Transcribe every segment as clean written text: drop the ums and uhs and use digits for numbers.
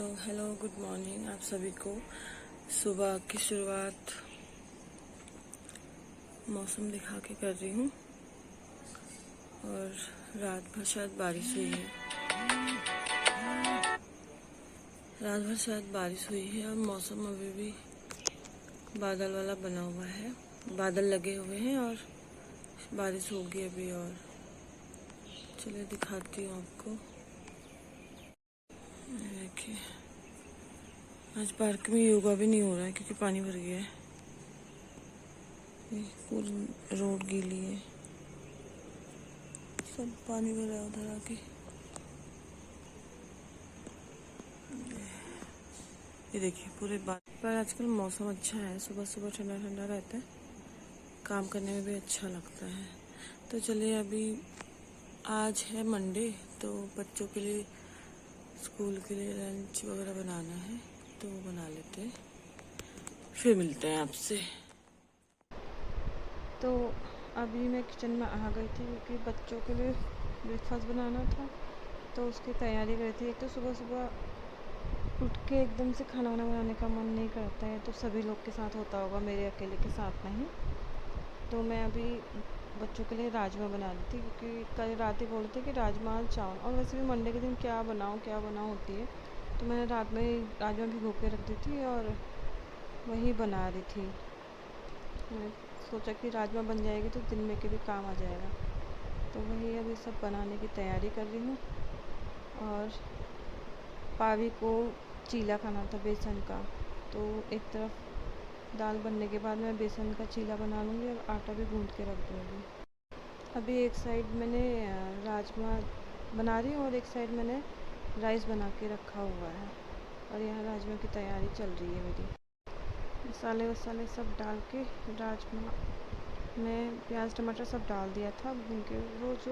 तो hello good morning आप सभी को। सुबह की शुरुआत मौसम दिखा के कर रही हूँ और रात भर शायद बारिश हुई है। रात भर शायद बारिश हुई है और मौसम अभी भी बादल वाला बना हुआ है, बादल लगे हुए हैं और बारिश होगी अभी। और चलिए दिखाती हूँ आपको। देखिए आज पार्क में योगा भी नहीं हो रहा है क्योंकि पानी भर गया है। पूरी रोड गीली है, सब पानी भरा है उधर आके। ये देखिए पूरे पर आजकल मौसम अच्छा है, सुबह सुबह ठंडा ठंडा रहता है, काम करने में भी अच्छा लगता है। तो चलिए अभी आज है मंडे, तो बच्चों के लिए स्कूल के लिए लंच वगैरह बनाना है तो बना लेते हैं, फिर मिलते हैं आपसे। तो अभी मैं किचन में आ गई थी क्योंकि बच्चों के लिए ब्रेकफास्ट बनाना था, तो उसकी तैयारी कर रही थी। एक तो सुबह सुबह उठ के एकदम से खाना वाना बनाने का मन नहीं करता है, तो सभी लोग के साथ होता होगा, मेरे अकेले के साथ नहीं। तो मैं अभी बच्चों के लिए राजमा बना रही थी क्योंकि कल रात ही बोलते थे कि राजमा चावल, और वैसे भी मंडे के दिन क्या बनाऊँ होती है। तो मैंने रात में राजमा भिगो के रख दी थी और वही बना रही थी। मैं सोचा कि राजमा बन जाएगी तो दिन में के भी काम आ जाएगा, तो वही अभी सब बनाने की तैयारी कर रही हूँ। और पावी को चीला खाना था बेसन का, तो एक तरफ दाल बनने के बाद मैं बेसन का चीला बना लूँगी और आटा भी गूँध के रख दूँगी। अभी एक साइड मैंने राजमा बना रही हूँ और एक साइड मैंने राइस बना के रखा हुआ है, और यहाँ राजमा की तैयारी चल रही है मेरी। मसाले वसाले सब डाल के राजमा में प्याज टमाटर सब डाल दिया था भून के। रोज़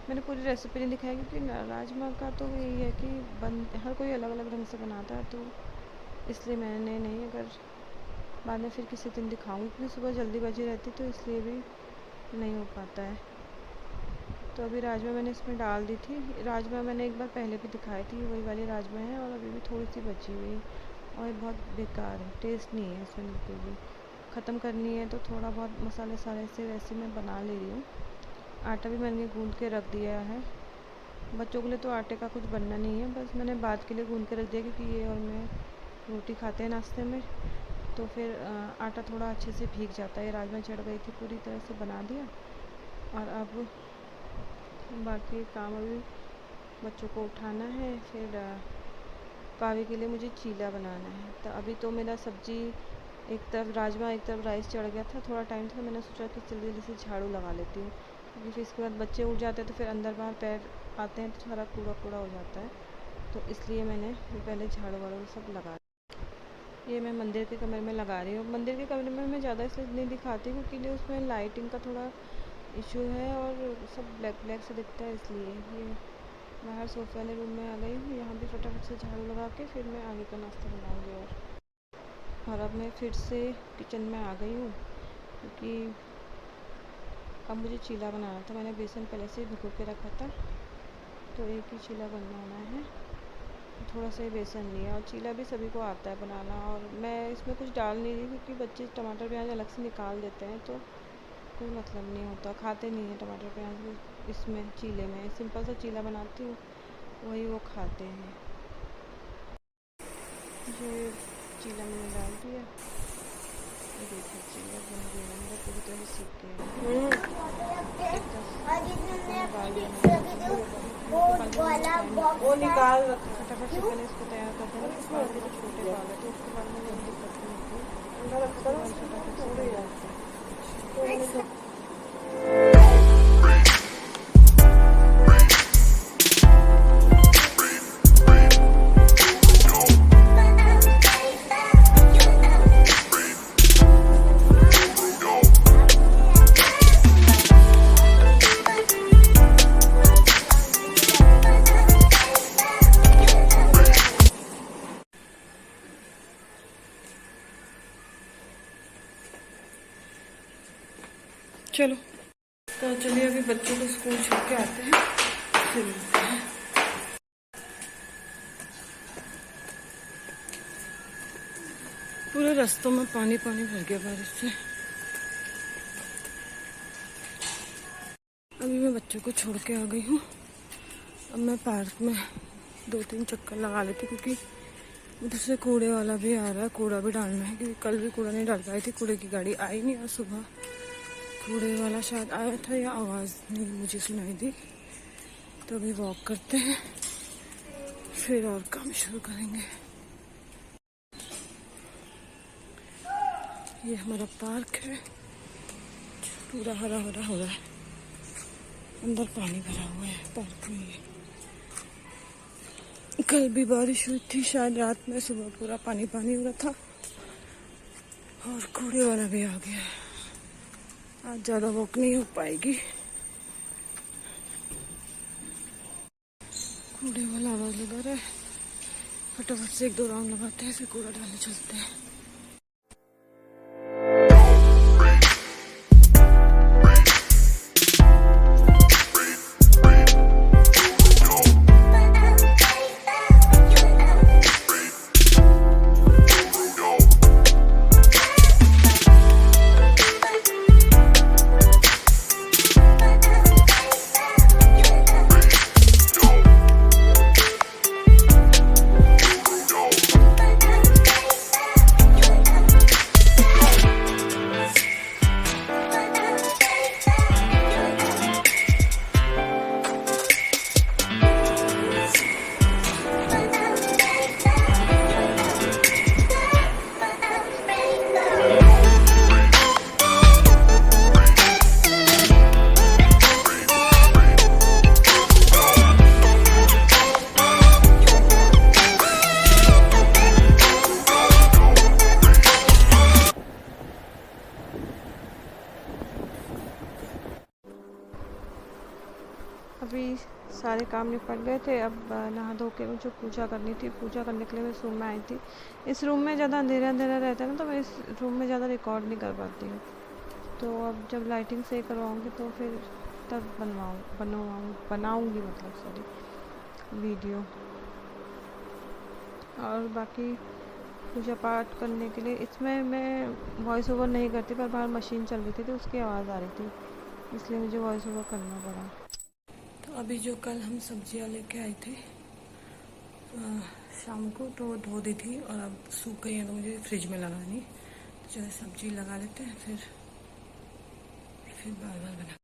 मैंने पूरी रेसिपी नहीं दिखाई क्योंकि राजमा का तो यही है कि हर कोई अलग अलग ढंग से बनाता है, तो इसलिए मैंने नहीं, अगर बाद में फिर किसी दिन दिखाऊंगी क्योंकि सुबह जल्दी बजी रहती तो इसलिए भी नहीं हो पाता है। तो अभी राजमा मैंने इसमें डाल दी थी। राजमा मैंने एक बार पहले भी दिखाई थी, वही वाली राजमा है और अभी भी थोड़ी सी बची हुई है और बहुत बेकार है, टेस्ट नहीं है इसमें बिल्कुल भी। ख़त्म करनी है तो थोड़ा बहुत मसाले सारे से वैसे मैं बना ले रही हूँ। आटा भी मैंने गूँध के रख दिया है। बच्चों के लिए तो आटे का कुछ बनना नहीं है, बस मैंने बाद के लिए गूँध के रख दिया क्योंकि ये और मैं रोटी खाते हैं नाश्ते में, तो फिर आटा थोड़ा अच्छे से भीग जाता है। राजमा चढ़ गई थी, पूरी तरह से बना दिया। और अब बाकी काम अभी बच्चों को उठाना है, फिर पावी के लिए मुझे चीला बनाना है। तो अभी तो मेरा सब्जी एक तरफ राजमा एक तरफ राइस चढ़ गया था, थोड़ा टाइम था, मैंने सोचा कि जल्दी जल्दी से झाड़ू लगा लेती हूँ क्योंकि फिर इसके बाद बच्चे उठ जाते हैं तो फिर अंदर बाहर पैर आते हैं तो सारा कूड़ा कूड़ा हो जाता है, तो इसलिए मैंने पहले झाड़ू वाड़ू सब लगा। ये मैं मंदिर के कमरे में लगा रही हूँ। मंदिर के कमरे में मैं ज़्यादा इसलिए नहीं दिखाती क्योंकि उसमें लाइटिंग का थोड़ा इशू है और सब ब्लैक ब्लैक से दिखता है, इसलिए। ये बाहर सोफे वाले रूम में आ गई हूँ, यहाँ भी फटाफट से झाड़ू लगा के फिर मैं आगे का नाश्ता बनाऊँगी। और अब मैं फिर से किचन में आ गई हूँ क्योंकि अब मुझे चीला बनाना था। मैंने बेसन पहले से भिगो के रखा था, तो एक ही चीला बनवाना है, थोड़ा सा ही बेसन लिया। और चीला भी सभी को आता है बनाना, और मैं इसमें कुछ डाल नहीं रही क्योंकि बच्चे टमाटर प्याज अलग से निकाल देते हैं, तो कोई मतलब नहीं होता, खाते नहीं हैं टमाटर प्याज इसमें चीले में। सिंपल सा चीला बनाती हूँ, वही वो खाते हैं। ये चीला मैंने डाल दिया, देखिए चीला बन गया, मेरा पूरी तरह से सीख गया। वो निकाल फटाफट से पहले इसको तैयार कर देना। तो बाल के जो छोटे बाल है तो उसके बाल में जल्दी दिक्कत नहीं होती। चलो तो चलिए अभी बच्चों को स्कूल छोड़ के आते हैं, फिर मिलते हैं। पूरे रास्तों में पानी पानी भर गया बारिश से। अभी मैं बच्चों को छोड़ के आ गई हूँ। अब मैं पार्क में 2-3 चक्कर लगा लेती, क्योंकि उधर से कूड़े वाला भी आ रहा है, कूड़ा भी डालना है, क्योंकि कल भी कूड़ा नहीं डाल पाई थी, कूड़े की गाड़ी आई नहीं। आज सुबह कूड़े वाला शायद आया था या आवाज़ नहीं मुझे सुनाई दी। तो अभी वॉक करते हैं, फिर और काम शुरू करेंगे। ये हमारा पार्क है, पूरा हरा हरा हो रहा है, अंदर पानी भरा हुआ है पार्क में। कल भी बारिश हुई थी शायद रात में, सुबह पूरा पानी पानी हो रहा था और कूड़े वाला भी आ गया है। आज ज़्यादा वॉक नहीं हो पाएगी, कूड़े वाला आवाज़ लगा रहा है। फटाफट से 1-2 राउंड लगाते हैं, फिर कूड़ा डालने चलते हैं। अभी सारे काम निपट गए थे। अब नहा धो के मुझे पूजा करनी थी। पूजा करने के लिए मैं इस रूम में आई थी। इस रूम में ज़्यादा अंधेरा अंधेरा रहता है ना, तो मैं इस रूम में ज़्यादा रिकॉर्ड नहीं कर पाती हूँ। तो अब जब लाइटिंग सही करवाऊँगी तो फिर तब बनाऊँगी मतलब सॉरी वीडियो। और बाकी पूजा पाठ करने के लिए इसमें मैं वॉइस ओवर नहीं करती, पर बाहर मशीन चल रही थी तो उसकी आवाज़ आ रही थी, इसलिए मुझे वॉइस ओवर करना पड़ा। तो अभी जो कल हम सब्जियां लेके आए थे शाम को, तो धो दी थी और अब सूख गई है, तो मुझे फ्रिज में लगानी। तो जो है सब्जी लगा लेते हैं, फिर बार बार बना।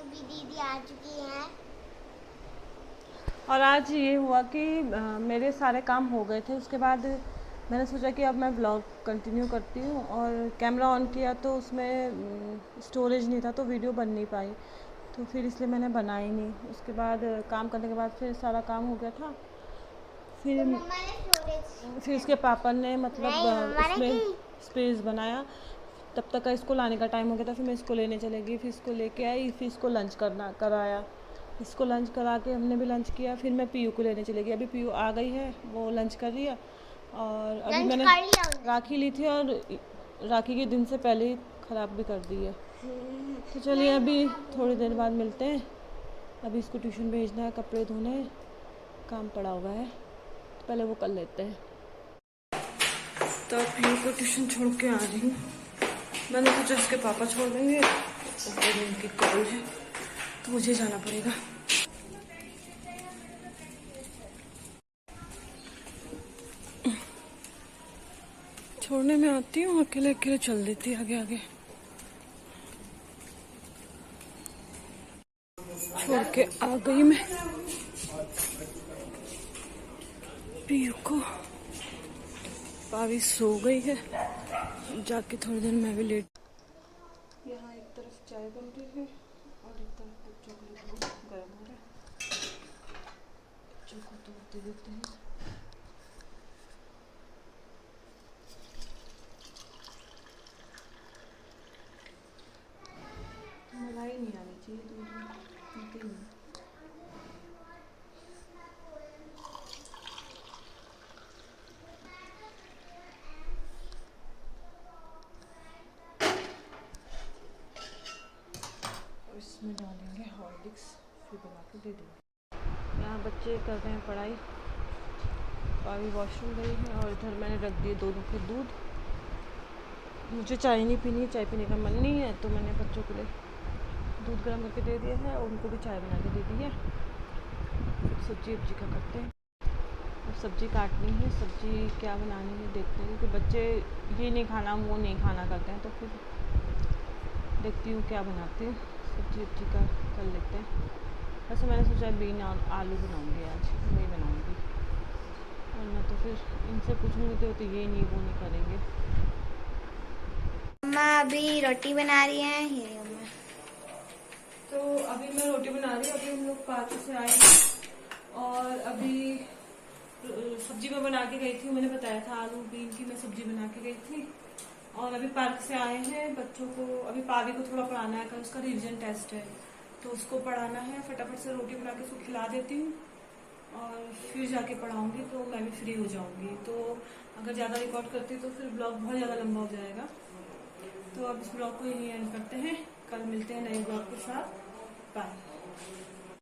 दीदी आ चुकी हैं और आज ये हुआ कि मेरे सारे काम हो गए थे। उसके बाद मैंने सोचा कि अब मैं व्लॉग कंटिन्यू करती हूँ, और कैमरा ऑन किया तो उसमें स्टोरेज नहीं था, तो वीडियो बन नहीं पाई, तो फिर इसलिए मैंने बनाई नहीं। उसके बाद काम करने के बाद फिर सारा काम हो गया था। फिर उसके पापा ने मतलब उसमें स्पेस बनाया। तब तक का इसको लाने का टाइम हो गया था, फिर मैं इसको लेने चले गई। फिर इसको लेके आई, फिर इसको लंच कराया। इसको लंच करा के हमने भी लंच किया। फिर मैं पीयू को लेने चली गई। अभी पीयू आ गई है, वो लंच कर रही है। और अभी मैंने राखी ली थी और राखी के दिन से पहले ही ख़राब भी कर दी है। तो चलिए अभी थोड़ी देर बाद मिलते हैं। अभी इसको ट्यूशन भेजना है, कपड़े धोने हैं, काम पड़ा हुआ है, तो पहले वो कर लेते हैं। तो पीयू को ट्यूशन छोड़ के आ रही हूँ। मैंने सोचा इसके पापा छोड़ देंगे, ऊपर इनकी कॉल है तो मुझे जाना पड़ेगा। छोड़ने में आती हूँ, अकेले अकेले चल देती आगे आगे। छोड़ के आ गई मैं पीयू को। पावी सो गई है, जाके थोड़ी देर मैं भी लेट। यहाँ एक तरफ चाय बन रही है और एक तरफ बच्चों के लिए गर्म हो रहा है। बच्चों को तो दे देते हैं। मलाई नहीं आनी चाहिए दूध में, पीते नहीं। इसमें डालेंगे हॉर्लिक्स, फिर बना के दे देंगे। यहाँ बच्चे कर रहे हैं पढ़ाई, पावी वॉशरूम गई है और इधर मैंने रख दिए दोनों के दूध। मुझे चाय नहीं पीनी, चाय पीने का मन नहीं है, तो मैंने बच्चों के लिए दूध गर्म करके दे दिया है और उनको भी चाय बना के दे दी है। सब्जी वब्जी का करते हैं, अब सब्जी काटनी है, सब्जी क्या बनानी है देखते हैं, क्योंकि बच्चे ये नहीं खाना वो नहीं खाना करते हैं, तो फिर देखती हूँ क्या बनाती हूँ, सब्जी वब्जी का कर लेते हैं। वैसे मैंने सोचा बीन आलू बनाऊँगी, आज वही बनाऊँगी, वरना तो फिर इनसे पूछूँगी तो ये नहीं वो नहीं करेंगे। मम्मा अभी रोटी बना रही है, ये मम्मा। तो अभी मैं रोटी बना रही हूँ, अभी हम लोग पार्क से आए हैं और अभी सब्जी में बना के गई थी, मैंने बताया था आलू बीन की मैं सब्जी बना के गई थी। और अभी पार्क से आए हैं, बच्चों को अभी पावी को थोड़ा पढ़ाना है, कल उसका रिवीजन टेस्ट है, तो उसको पढ़ाना है। फटाफट से रोटी बना के उसको खिला देती हूँ और फिर जाके पढ़ाऊंगी, तो मैं भी फ्री हो जाऊंगी। तो अगर ज़्यादा रिकॉर्ड करती तो फिर ब्लॉग बहुत ज़्यादा लंबा हो जाएगा, तो अब इस ब्लॉग को यहीं एंड करते हैं। कल मिलते हैं नए ब्लॉग के साथ, बाय।